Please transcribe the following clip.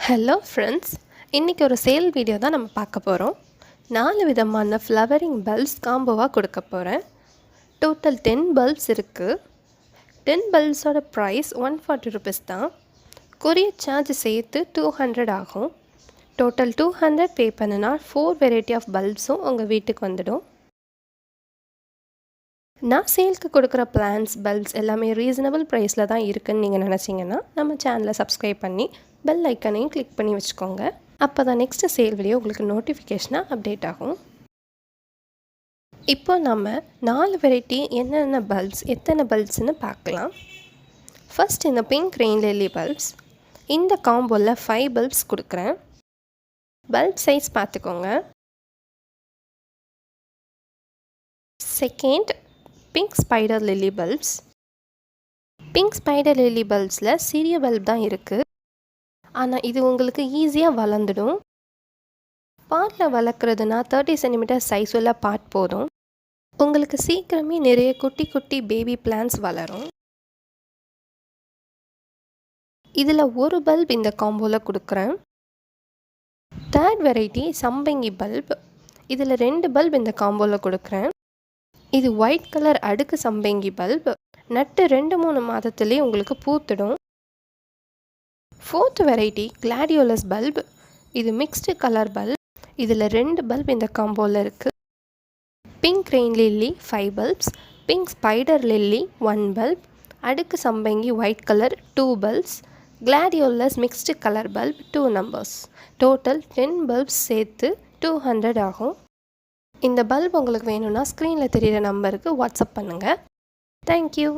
Hello friends, இன்றைக்கி ஒரு sale video தான் நம்ம பார்க்க போகிறோம். 4 விதமான ஃப்ளவரிங் பல்ப்ஸ் காம்போவாக கொடுக்க போகிறேன். டோட்டல் 10 பல்ப்ஸ் இருக்குது. 10 பல்ப்ஸோட ப்ரைஸ் 140 ருபீஸ் தான். கொரியர் சார்ஜ் சேர்த்து 200 ஆகும். டோட்டல் 200 பே பண்ணினா 4 வெரைட்டி ஆஃப் பல்ப்ஸும் உங்கள் வீட்டுக்கு வந்துடும். நான் சேலுக்கு கொடுக்குற பிளான்ஸ் பல்ப்ஸ் எல்லாமே ரீசனபிள் ப்ரைஸில் தான் இருக்குதுன்னு நீங்கள் நினச்சிங்கன்னா நம்ம சேனலை சப்ஸ்கிரைப் பண்ணி பெல் ஐக்கனையும் கிளிக் பண்ணி வச்சுக்கோங்க. அப்போ தான் நெக்ஸ்ட்டு சேல் வீடியோ உங்களுக்கு நோட்டிஃபிகேஷனாக அப்டேட் ஆகும். இப்போ நம்ம 4 வெரைட்டி என்னென்ன பல்ப்ஸ் எத்தனை பல்ப்ஸ்ன்னு பார்க்கலாம். ஃபர்ஸ்ட் இந்த பிங்க் ரெயின் லில்லி பல்ப்ஸ். இந்த காம்போவில் 5 பல்ப்ஸ் கொடுக்குறேன். பல்ப் சைஸ் பார்த்துக்கோங்க. Second pink spider lily bulbs. Pink spider lily பல்ப்ஸில் சிறிய பல்ப் தான் இருக்குது, ஆனால் இது உங்களுக்கு ஈஸியாக வளர்ந்துடும். பாட்டில் வளர்க்குறதுனா 30 சென்டிமீட்டர் சைஸ் உள்ள பாட் போதும். உங்களுக்கு சீக்கிரமே நிறைய குட்டி குட்டி பேபி பிளான்ஸ் வளரும். இதில் ஒரு பல்ப் இந்த காம்போவில் கொடுக்குறேன். தேர்ட் வெரைட்டி சம்பங்கி பல்ப். இதில் 2 பல்ப் இந்த காம்போவில் கொடுக்குறேன். இது ஒயிட் கலர் அடுக்கு சம்பங்கி பல்ப். நட்டு 2-3 மாதத்துலேயே உங்களுக்கு பூத்துடும். Fourth variety gladiolus bulb. இது மிக்ஸ்டு கலர் பல்ப். இதில் 2 பல்ப் இந்த காம்போவில் இருக்குது. Pink rain lily 5 bulbs. Pink spider lily 1 bulb. அடுக்கு சம்பங்கி white colour 2 bulbs. Gladiolus mixed colour bulb 2 numbers. Total 10 bulbs சேர்த்து 200 ஆகும். இந்த பல்ப் உங்களுக்கு வேணும்னா ஸ்க்ரீனில் தெரிகிற நம்பருக்கு வாட்ஸ்அப் பண்ணுங்கள். தேங்க்யூ.